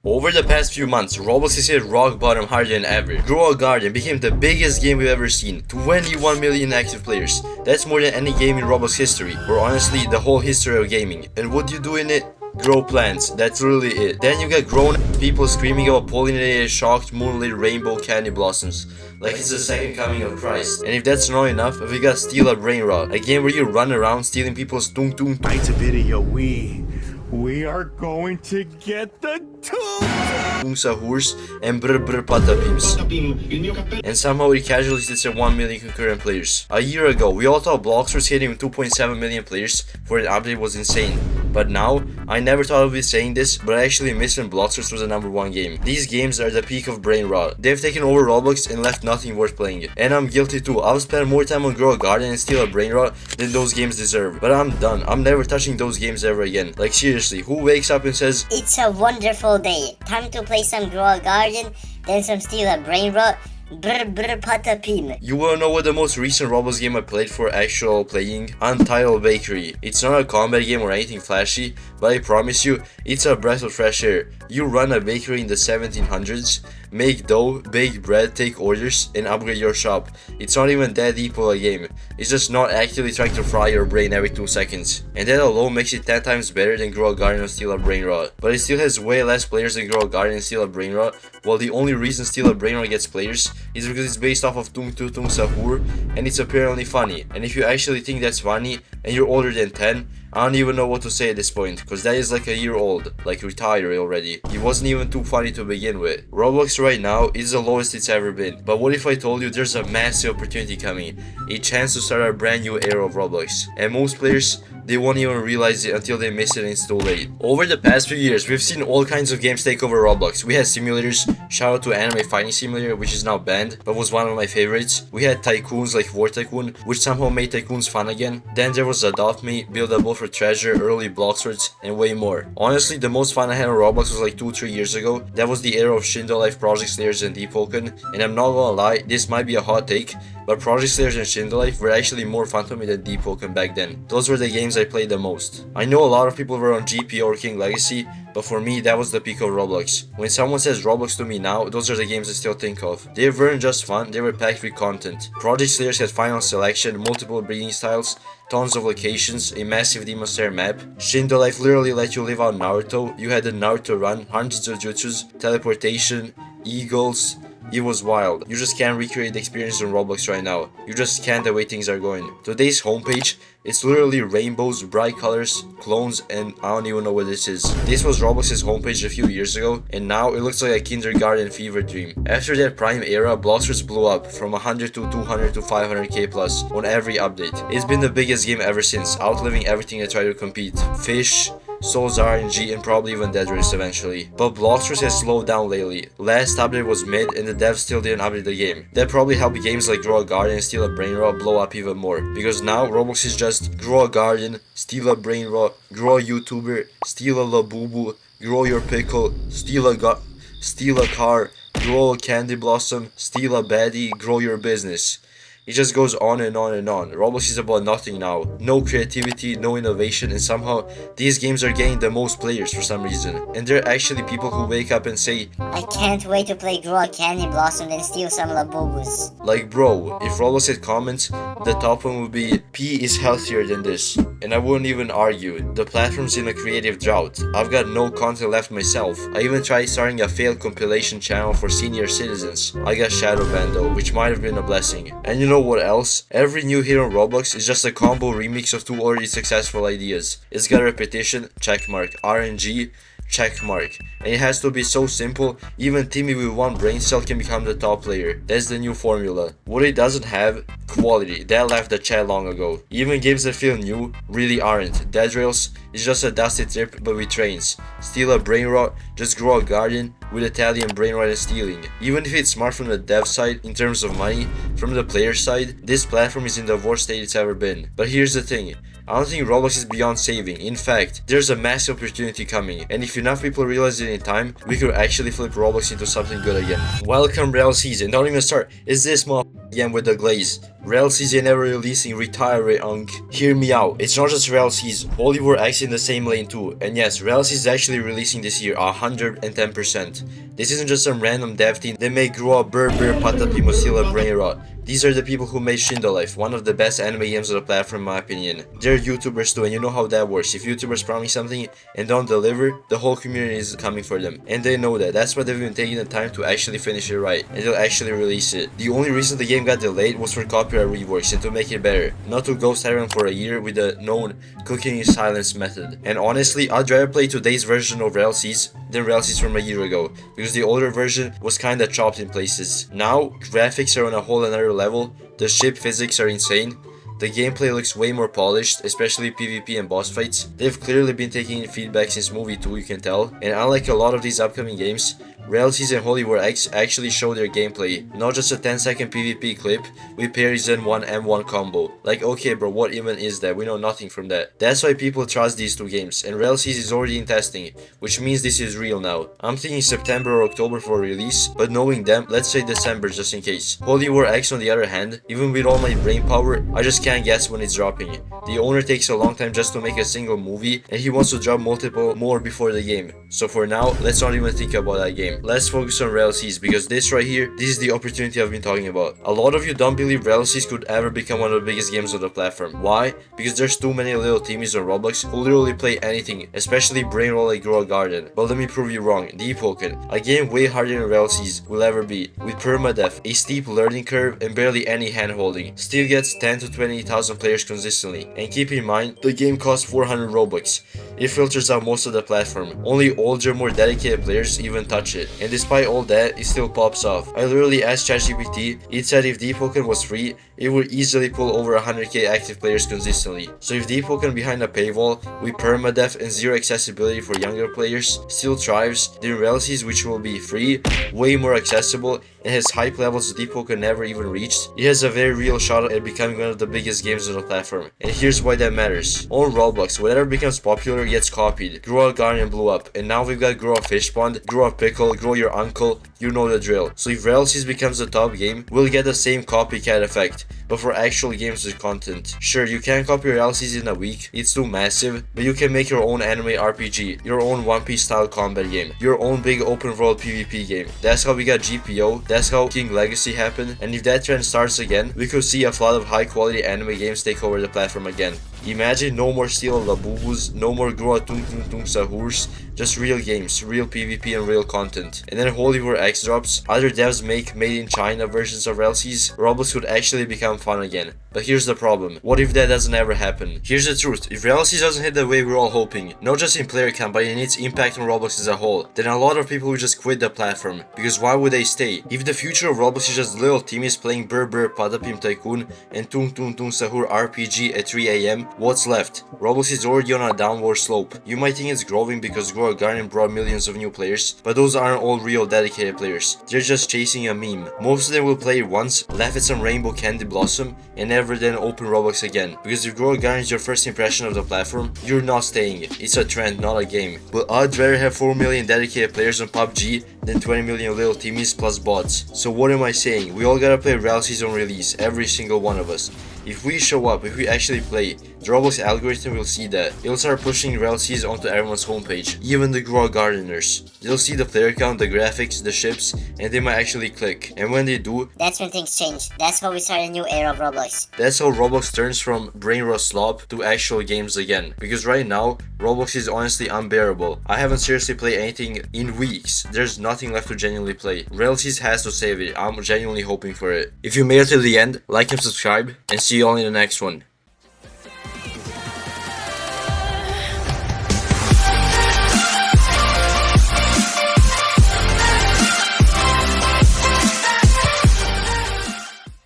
Over the past few months, Roblox has hit rock bottom harder than ever. Grow a Garden became the biggest game we've ever seen. 21 million active players. That's more than any game in Roblox history, or honestly, the whole history of gaming. And what do you do in it? Grow plants, that's really it. Then you get grown people screaming about pollinated, shocked, moonlit rainbow candy blossoms. Like it's the second coming of Christ. And if that's not enough, we got Steal a Brain Rot, a game where you run around stealing people's tung tung. Tonight's a video, we are going to get the Sahurs and brr brr patapims. And somehow it casually sits at 1 million concurrent players. A year ago, we all thought Blox Fruits hitting 2.7 million players for an update was insane. But now, I never thought I'd be saying this, but I actually missed when Blox Fruits was the #1 game. These games are the peak of brain rot. They've taken over Roblox and left nothing worth playing. And I'm guilty too. I've spent more time on Grow a Garden and Steal a Brain Rot than those games deserve. But I'm done. I'm never touching those games ever again. Like seriously, who wakes up and says, "It's a wonderful day. Time to play some Grow a Garden, then some Steal a Brain Rot. Brr brr patapim." You wanna know what the most recent Roblox game I played for actual playing? Untitled Bakery. It's not a combat game or anything flashy, but I promise you, it's a breath of fresh air. You run a bakery in the 1700s, make dough, bake bread, take orders, and upgrade your shop. It's not even that deep of a game. It's just not actively trying to fry your brain every 2 seconds. And that alone makes it 10 times better than Grow a Garden or Steal a Brain Rot. But it still has way less players than Grow a Garden and Steal a Brain Rot, while the only reason Steal a Brain Rot gets players is because it's based off of Tung Tu Tung Sahur, and it's apparently funny. And if you actually think that's funny, and you're older than 10, I don't even know what to say at this point, cause that is like a year old, like retired already. It wasn't even too funny to begin with. Roblox right now is the lowest it's ever been. But what if I told you there's a massive opportunity coming, a chance to start a brand new era of Roblox? And most players, they won't even realize it until they miss it and it's too late. Over the past few years, we've seen all kinds of games take over Roblox. We had simulators, shout out to Anime Fighting Simulator, which is now banned, but was one of my favorites. We had tycoons like War Tycoon, which somehow made tycoons fun again. Then there was Adopt Me, Build a Boat for Treasure, early Blox Fruits, and way more. Honestly, the most fun I had on Roblox was like 2-3 years ago. That was the era of Shindo Life, Project Slayers, and Deep Woken. And I'm not gonna lie, this might be a hot take, but Project Slayers and Shindo Life were actually more fun to me than Deep Woken back then. Those were the games I played the most. I know a lot of people were on GP or King Legacy, but for me that was the peak of Roblox. When someone says Roblox to me now, those are the games I still think of. They weren't just fun, they were packed with content. Project Slayers had final selection, multiple breeding styles, tons of locations, a massive Demon Slayer map. Shindo Life literally let you live out Naruto. You had the Naruto run, hundreds of jutsus, teleportation, eagles. It was wild. You just can't recreate the experience on Roblox right now. You just can't the way things are going. Today's homepage, it's literally rainbows, bright colors, clones, and I don't even know what this is. This was Roblox's homepage a few years ago, and now it looks like a kindergarten fever dream. After that prime era, Blox Fruits blew up from 100 to 200 to 500k plus on every update. It's been the biggest game ever since, outliving everything that tried to compete. Fish, Souls RNG, and probably even Dead Race eventually. But Blox Fruits has slowed down lately. Last update was mid and the devs still didn't update the game. That probably helped games like Grow a Garden and Steal a Brain Rot blow up even more. Because now Roblox is just Grow a Garden, Steal a Brain Rot, Grow a YouTuber, Steal a Labubu, Grow your pickle, steal a car, Grow a candy blossom, Steal a baddie, Grow your business. It just goes on and on and on. Roblox is about nothing now. No creativity, no innovation, and somehow these games are getting the most players for some reason. And there are actually people who wake up and say, "I can't wait to play Grow a Candy Blossom and steal some Labubus." like bro, if Roblox had comments, the top one would be, "P is healthier than this." And I wouldn't even argue. The platform's in a creative drought. I've got no content left myself. I even tried starting a failed compilation channel for senior citizens. I got shadow banned though, which might have been a blessing. And you know what else? Every new hit on Roblox is just a combo remix of 2 already successful ideas. It's got repetition, checkmark, RNG, checkmark. And it has to be so simple, even Timmy with 1 brain cell can become the top player. That's the new formula. What it doesn't have, quality. That left the chat long ago. Even games that feel new really aren't. Dead Rails is just a dusty trip but with trains. Steal a Brain Rot, just Grow a Garden with Italian brain rot and stealing. Even if it's smart from the dev side in terms of money, from the player side, this platform is in the worst state it's ever been. But here's the thing. I don't think Roblox is beyond saving. In fact, there's a massive opportunity coming, and if enough people realize it in time, we could actually flip Roblox into something good again. Welcome Rell Seas, and don't even start. Is this again with the glaze? Rell Seas ain't never releasing Retire Unk. Hear me out. It's not just Rell Seas. Holy War X in the same lane too. And yes, Rell Seas is actually releasing this year 110%. This isn't just some random dev team. They make grow up Burr Patapi Mozilla Brain Rot. These are the people who made Shindo Life, one of the best anime games on the platform in my opinion. They're YouTubers too, and you know how that works. If YouTubers promise something and don't deliver, the whole community is coming for them. And they know that. That's why they've been taking the time to actually finish it right. And they'll actually release it. The only reason the game got delayed was for copyright reworks and to make it better. Not to ghost everyone for a year with the known cooking in silence method. And honestly, I'd rather play today's version of Rell Seas than Rell Seas from a year ago. Because the older version was kinda chopped in places. Now, graphics are on a whole another level. The ship physics are insane. The gameplay looks way more polished, especially PvP and boss fights. They've clearly been taking in feedback since movie 2, you can tell. And unlike a lot of these upcoming games, Rell Seas and Holy War X actually show their gameplay, not just a 10-second PvP clip with parries and one M1 combo. Like, okay bro, what even is that? We know nothing from that. That's why people trust these two games, and Rell Seas is already in testing, which means this is real now. I'm thinking September or October for release, but knowing them, let's say December just in case. Holy War X on the other hand, even with all my brain power, I just can't guess when it's dropping. The owner takes a long time just to make a single movie, and he wants to drop multiple more before the game. So for now, let's not even think about that game. Let's focus on Rell Seas, because this right here, this is the opportunity I've been talking about. A lot of you don't believe Rell Seas could ever become one of the biggest games on the platform. Why? Because there's too many little teamies on Roblox who literally play anything, especially brain roll like Grow a Garden. But let me prove you wrong. Deepwoken, a game way harder than Rell Seas will ever be, with permadeath, a steep learning curve, and barely any handholding, still gets 10 to 20,000 players consistently. And keep in mind, the game costs 400 Robux. It filters out most of the platform. Only older, more dedicated players even touch it. And despite all that, it still pops off. I literally asked ChatGPT, it said if Deepwoken was free, it would easily pull over 100k active players consistently. So if Deepwoken behind a paywall, with permadeath and zero accessibility for younger players, still thrives, then Rell Seas, which will be free, way more accessible, and has hype levels Deepwoken never even reached, it has a very real shot at becoming one of the biggest games on the platform. And here's why that matters. On Roblox, whatever becomes popular gets copied. Grow a Garden blew up, and now we've got Grow a Fish Pond, Grow a Pickle, Grow your Uncle, you know the drill. So if Rell Seas becomes the top game, we'll get the same copycat effect, but for actual games with content. Sure, you can't copy Rell Seas in a week, it's too massive, but you can make your own anime RPG, your own One Piece style combat game, your own big open world PvP game. That's how we got GPO, that's how King Legacy happened, and if that trend starts again, we could see a flood of high quality anime games take over the platform again. Imagine no more Steel Labubus, no more Grow a Tung Tung Tung Sahurs, just real games, real PvP and real content. And then Holy War X drops, other devs make made in China versions of Rell Seas, Roblox could actually become fun again. But here's the problem, what if that doesn't ever happen? Here's the truth, if Rell Seas doesn't hit the way we're all hoping, not just in player count but in its impact on Roblox as a whole, then a lot of people will just quit the platform, because why would they stay? If the future of Roblox is just little teamies playing Burr Padapim Tycoon and Tung Tung Tung Sahur RPG at 3 AM, what's left? Roblox is already on a downward slope. You might think it's growing because Grow a Garden brought millions of new players, but those aren't all real dedicated players. They're just chasing a meme. Most of them will play it once, laugh at some rainbow candy blossom, and never then open Roblox again. Because if Grow a Garden is your first impression of the platform, you're not staying. It's a trend, not a game. But I'd rather have 4 million dedicated players on PUBG than 20 million little teamies plus bots. So what am I saying? We all gotta play Rell Seas on release, every single one of us. If we show up, if we actually play, the Roblox algorithm will see that. It'll start pushing Rell Seas onto everyone's homepage, even the Grow a Gardeners. They'll see the player count, the graphics, the ships, and they might actually click. And when they do, that's when things change. That's how we start a new era of Roblox. That's how Roblox turns from brain rot slop to actual games again. Because right now, Roblox is honestly unbearable. I haven't seriously played anything in weeks. There's nothing left to genuinely play. Rell Seas has to save it. I'm genuinely hoping for it. If you made it till the end, like and subscribe, and see you all in the next one.